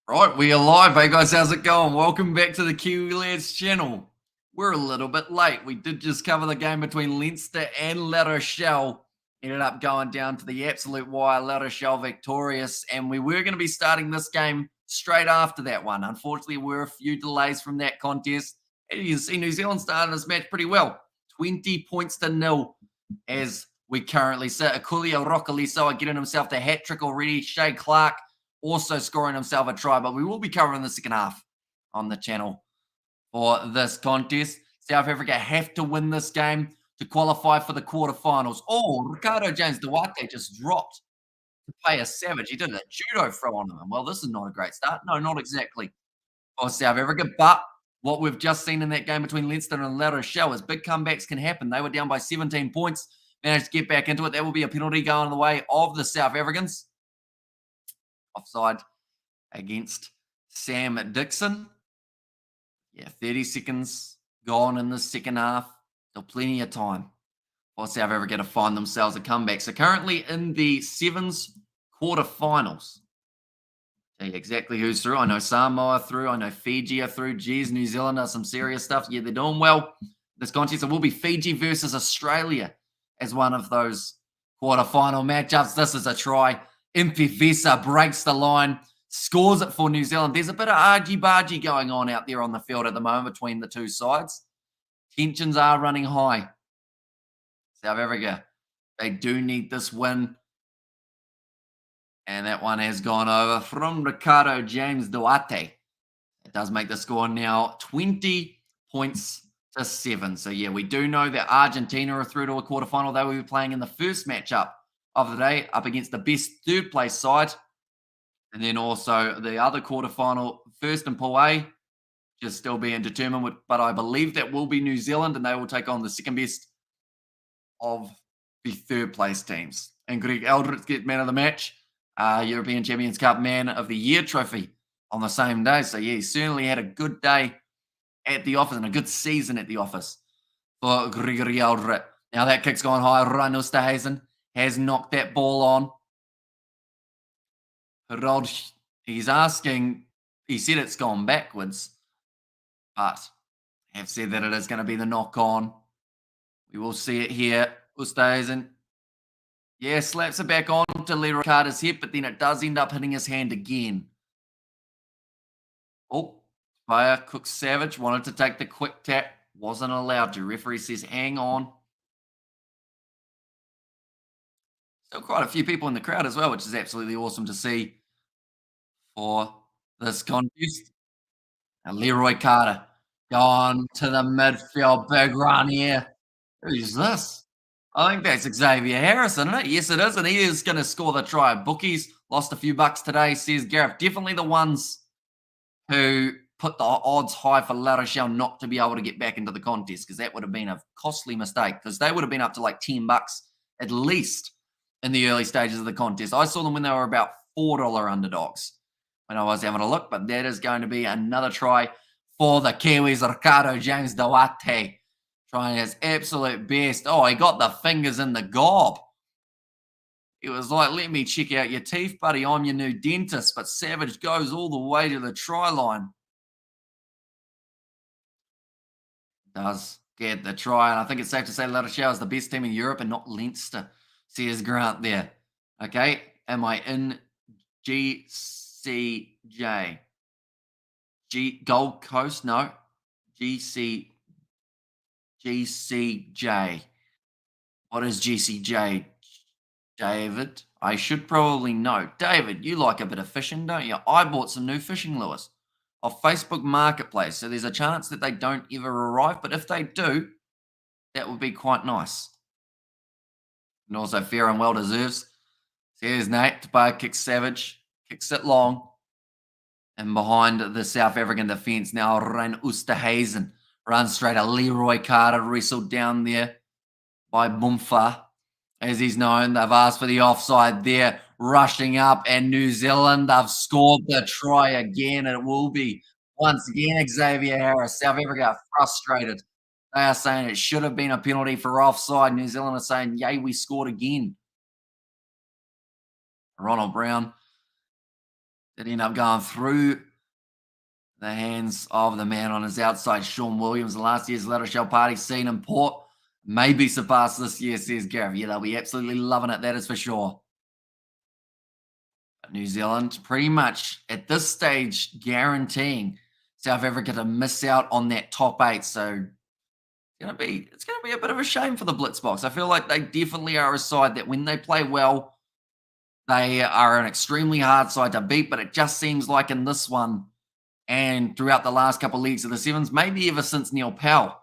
Right, we are live. Hey guys, how's it going? Welcome back to the Kiwi Lads channel. We're a little bit late. We did just cover the game between Leinster and La Rochelle. Ended up going down to the absolute wire, La Rochelle victorious, and we were going to be starting this game straight after that one. Unfortunately, there were a few delays from that contest. And you can see New Zealand started this match pretty well. 20 points to nil as we currently sit. Akulia Rokaliso getting himself the hat trick already. Shay Clark also scoring himself a try, but we will be covering the second half on the channel for this contest. South Africa have to win this game to qualify for the quarterfinals. Oh, Ricardo James Duarte just dropped to play a savage. He did a judo throw on him. Well, this is not a great start. No, not exactly for South Africa, but what we've just seen in that game between Leinster and La Rochelle is big comebacks can happen. They were down by 17 points, managed to get back into it. That will be a penalty going the way of the South Africans. Offside against Sam Dixon. Yeah, 30 seconds gone in the second half. Still plenty of time for South Africa to find themselves a comeback. So currently in the Sevens quarterfinals. Tell you exactly who's through. I know Samoa are through. I know Fiji are through. Geez, New Zealand are some serious stuff. Yeah, they're doing well. This contest, it will be Fiji versus Australia as one of those quarterfinal matchups. This is a try. Impivisa breaks the line, scores it for New Zealand. There's a bit of argy-bargy going on out there on the field at the moment between the two sides. Tensions are running high. South Africa, they do need this win. And that one has gone over from Ricardo James Duarte. It does make the score now 20 points to 7. So, yeah, we do know that Argentina are through to a quarterfinal. They will be playing in the first matchup of the day up against the best third place side. And then also the other quarterfinal, first in Pool A, just still being determined. But I believe that will be New Zealand, and they will take on the second best of the third place teams. And Greg Eldritch gets man of the match, European Champions Cup Man of the Year trophy on the same day. So, yeah, he certainly had a good day at the office and a good season at the office for Gregory Eldritch. Now that kick's gone high. Ryan Oosterhuizen has knocked that ball on. Harold, he's asking, he said it's gone backwards, but have said that it is going to be the knock on. We will see it here. Oosterhuizen, yeah, slaps it back on to Leroy Carter's hip, but then it does end up hitting his hand again. Oh, player Cook Savage wanted to take the quick tap, wasn't allowed to. Referee says, hang on. Still quite a few people in the crowd as well, which is absolutely awesome to see for this contest. And Leroy Carter gone to the midfield. Big run here. Who's this? I think that's Xavier Harris, isn't it? Yes, it is. And he is going to score the try. Bookies lost a few bucks today, says Gareth. Definitely the ones who put the odds high for La Rochelle not to be able to get back into the contest, because that would have been a costly mistake, because they would have been up to like 10 bucks at least in the early stages of the contest. I saw them when they were about $4 underdogs when I was having a look, but that is going to be another try for the Kiwis. Ricardo James Duarte trying his absolute best. Oh, he got the fingers in the gob. It was like, let me check out your teeth, buddy. I'm your new dentist. But Savage goes all the way to the try line. Does get the try. And I think it's safe to say La Rochelle is the best team in Europe and not Leinster, says Grant there. Okay, am I in GCJ? Gold Coast? No. GCJ. What is GCJ? David, I should probably know. David, you like a bit of fishing, don't you? I bought some new fishing lures off Facebook Marketplace. So there's a chance that they don't ever arrive. But if they do, that would be quite nice. And also fair and well deserves. So here's Nate. Tabar kicks Savage. Kicks it long. And behind the South African defence now, Ryan Oosterhuizen runs straight. A Leroy Carter wrestled down there by Bumfa. As he's known, they've asked for the offside there, rushing up, and New Zealand, they've scored the try again. It will be, once again, Xavier Harris. South Africa are frustrated. They are saying it should have been a penalty for offside. New Zealand are saying, yay, we scored again. Ronald Brown It ended up going through the hands of the man on his outside, Sean Williams. Last year's La Rochelle party scene in Port maybe surpassed this year, says Gareth. Yeah, they'll be absolutely loving it, that is for sure. But New Zealand pretty much at this stage guaranteeing South Africa to miss out on that top 8. So it's gonna be a bit of a shame for the Blitzboks. I feel like they definitely are a side that when they play well, they are an extremely hard side to beat. But it just seems like in this one and throughout the last couple of leagues of the Sevens, maybe ever since Neil Powell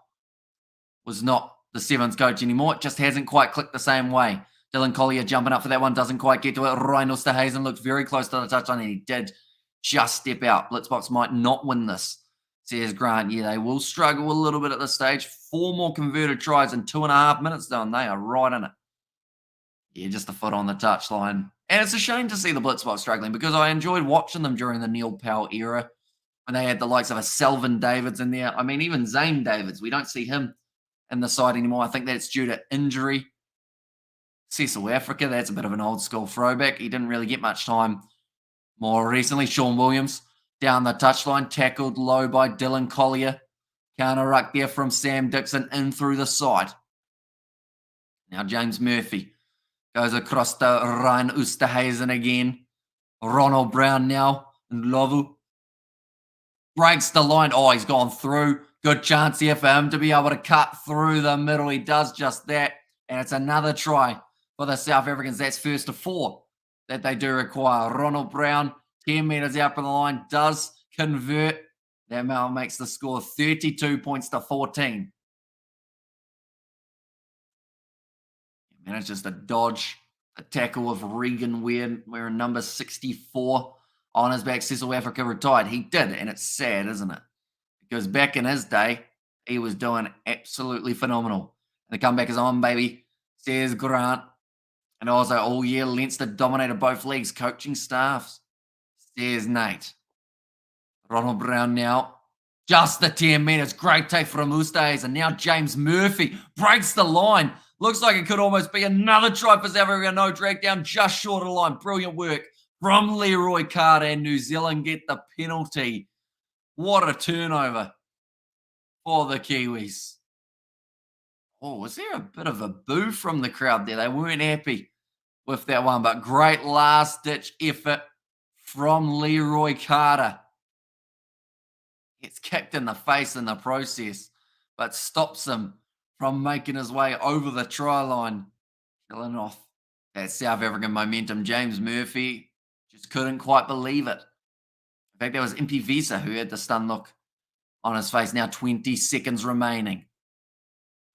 was not the Sevens coach anymore, it just hasn't quite clicked the same way. Dylan Collier jumping up for that one, doesn't quite get to it. Ryan Osterhazen looked very close to the touchline, and he did just step out. Blitzboks might not win this, says Grant. Yeah, they will struggle a little bit at this stage. 4 more converted tries in 2.5 minutes, though, and they are right in it. Yeah, just a foot on the touchline. And it's a shame to see the Blitzboks struggling because I enjoyed watching them during the Neil Powell era when they had the likes of a Selvin Davids in there. I mean, even Zane Davids, we don't see him in the side anymore. I think that's due to injury. Cecil Africa, that's a bit of an old school throwback. He didn't really get much time more recently. Sean Williams down the touchline, tackled low by Dylan Collier. Counter ruck there from Sam Dixon in through the side. Now James Murphy goes across to Ryan Oosterhuizen again. Ronald Brown now and Lovu breaks the line. Oh, he's gone through. Good chance here for him to be able to cut through the middle. He does just that. And it's another try for the South Africans. That's first to 4 that they do require. Ronald Brown, 10 metres out from the line, does convert. That now makes the score 32 points to 14. He manages to dodge a tackle of Regan wearing number 64 on his back. Cecil Africa retired. He did, and it's sad, isn't it? Because back in his day, he was doing absolutely phenomenal. And the comeback is on, baby, says Grant. And also all year, Leinster dominated both leagues, coaching staffs, says Nate. Ronald Brown now, just the 10 minutes. Great take from Ustays. And now James Murphy breaks the line. Looks like it could almost be another try for South Africa. No, drag down just short of the line. Brilliant work from Leroy Carter, and New Zealand get the penalty. What a turnover for the Kiwis. Oh, was there a bit of a boo from the crowd there? They weren't happy with that one, but great last-ditch effort from Leroy Carter. Gets kicked in the face in the process, but stops him from making his way over the try line, killing off that South African momentum. James Murphy just couldn't quite believe it. In fact, that was Impy Visa who had the stun look on his face. Now 20 seconds remaining.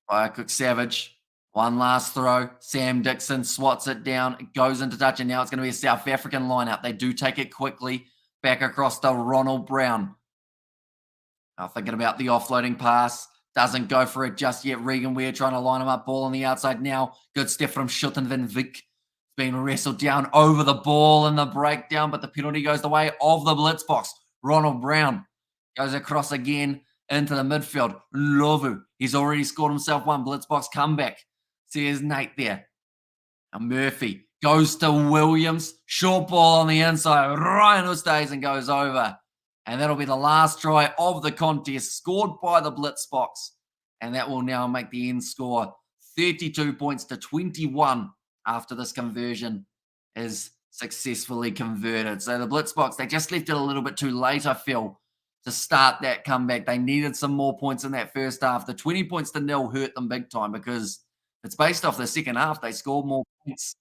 Cook Savage, one last throw. Sam Dixon swats it down. It goes into touch, and now it's going to be a South African lineup. They do take it quickly back across to Ronald Brown. Now thinking about the offloading pass. Doesn't go for it just yet. Regan Weir trying to line him up. Ball on the outside now. Good step from Schutten van Vick. Being wrestled down over the ball in the breakdown, but the penalty goes the way of the Blitzboks. Ronald Brown goes across again into the midfield. Lovu, he's already scored himself one. Blitzboks comeback. Says Nate there. Now Murphy goes to Williams. Short ball on the inside. Ryan Oosthuizen goes over. And that'll be the last try of the contest, scored by the Blitzboks. And that will now make the end score 32 points to 21 after this conversion is successfully converted. So the Blitzboks, they just left it a little bit too late, I feel, to start that comeback. They needed some more points in that first half. The 20 points to 0 hurt them big time because it's based off the second half. They scored more points.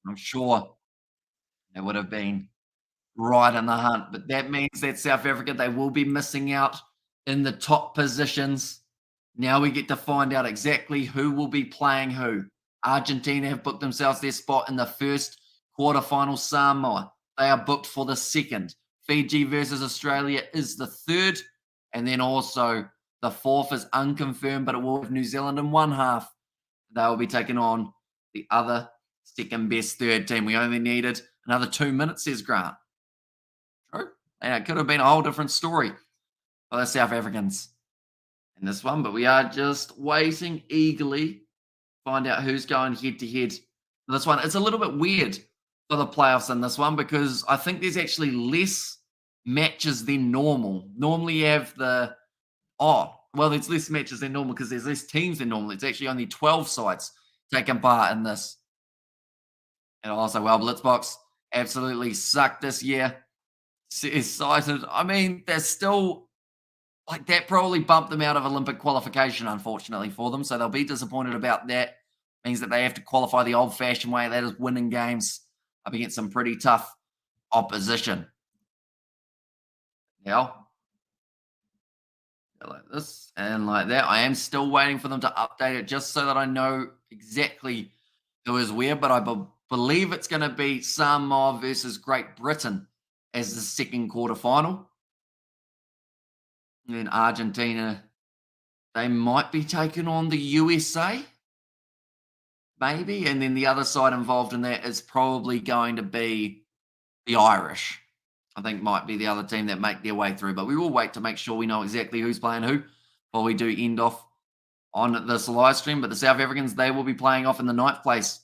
I'm sure they would have been right in the hunt. But that means that South Africa, they will be missing out in the top positions. Now we get to find out exactly who will be playing who. Argentina have booked themselves their spot in the first quarterfinal. Samoa, they are booked for the second. Fiji versus Australia is the third. And then also the fourth is unconfirmed, but it will have New Zealand in one half. They will be taking on the other second best third team. We only needed another 2 minutes, says Grant. True. And it could have been a whole different story for the South Africans in this one, but we are just waiting eagerly to find out who's going head to head for this one. It's a little bit weird for the playoffs in this one because I think there's actually less matches than normal. Normally you have there's less matches than normal because there's less teams than normal. It's actually only 12 sides taking part in this. And also, well, Blitzboks absolutely sucked this year. Excited. I mean, they're still like that probably bumped them out of Olympic qualification, unfortunately for them. So they'll be disappointed about that. Means that they have to qualify the old fashioned way, that is winning games up against some pretty tough opposition. Now, like this and like that. I am still waiting for them to update it just so that I know exactly who is where, but I believe it's going to be Samoa versus Great Britain as the second quarterfinal. And then Argentina, they might be taking on the USA, maybe. And then the other side involved in that is probably going to be the Irish. I think might be the other team that make their way through. But we will wait to make sure we know exactly who's playing who before we do end off on this live stream. But the South Africans, they will be playing off in the ninth place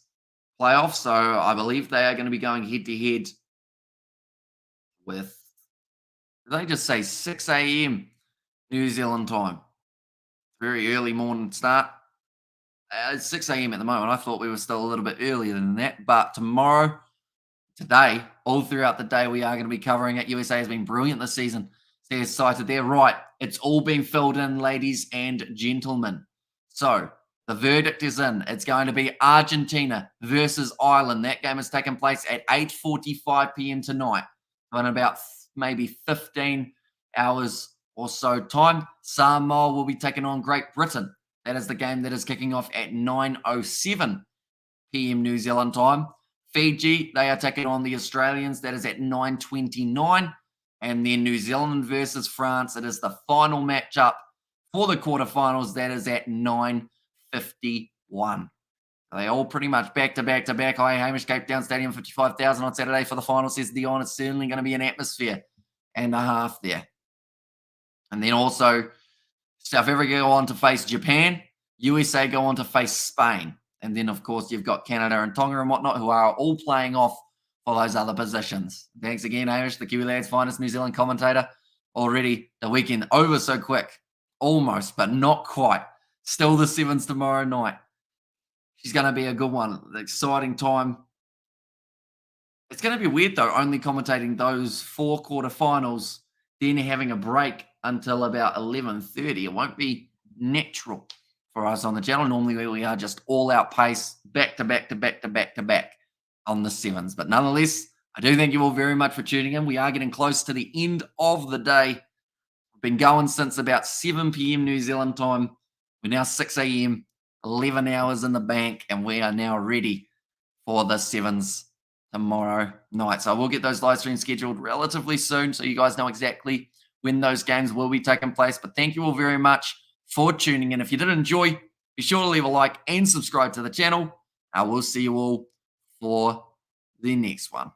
playoff. So I believe they are going to be going head to head with, did they just say 6 a.m. New Zealand time? Very early morning start. It's 6 a.m. at the moment. I thought we were still a little bit earlier than that. But tomorrow, today, all throughout the day, we are going to be covering it. USA has been brilliant this season. They're cited there. Right. It's all been filled in, ladies and gentlemen. So the verdict is in. It's going to be Argentina versus Ireland. That game is taking place at 8:45 p.m. tonight. So in about maybe 15 hours or so time, Samoa will be taking on Great Britain. That is the game that is kicking off at 9:07 p.m. New Zealand time. Fiji, they are taking on the Australians. That is at 9:29. And then New Zealand versus France. It is the final matchup for the quarterfinals. That is at 9:51. They all pretty much back to back to back. Hi, Hamish, Cape Town Stadium, 55,000 on Saturday for the final, says Dion. It's certainly going to be an atmosphere and a half there. And then also, South Africa go on to face Japan. USA go on to face Spain. And then, of course, you've got Canada and Tonga and whatnot who are all playing off for those other positions. Thanks again, Hamish, the Kiwi Lads' finest New Zealand commentator. Already the weekend over so quick. Almost, but not quite. Still the Sevens tomorrow night. She's going to be a good one. The exciting time. It's going to be weird, though, only commentating those 4 quarterfinals, then having a break until about 11:30. It won't be natural for us on the channel. Normally, we are just all-out pace, back to back to back to back to back on the Sevens. But nonetheless, I do thank you all very much for tuning in. We are getting close to the end of the day. We've been going since about 7 p.m. New Zealand time. We're now 6 a.m., 11 hours in the bank, and we are now ready for the Sevens tomorrow night. So I will get those live streams scheduled relatively soon so you guys know exactly when those games will be taking place. But thank you all very much for tuning in. If you did enjoy, be sure to leave a like and subscribe to the channel. I will see you all for the next one.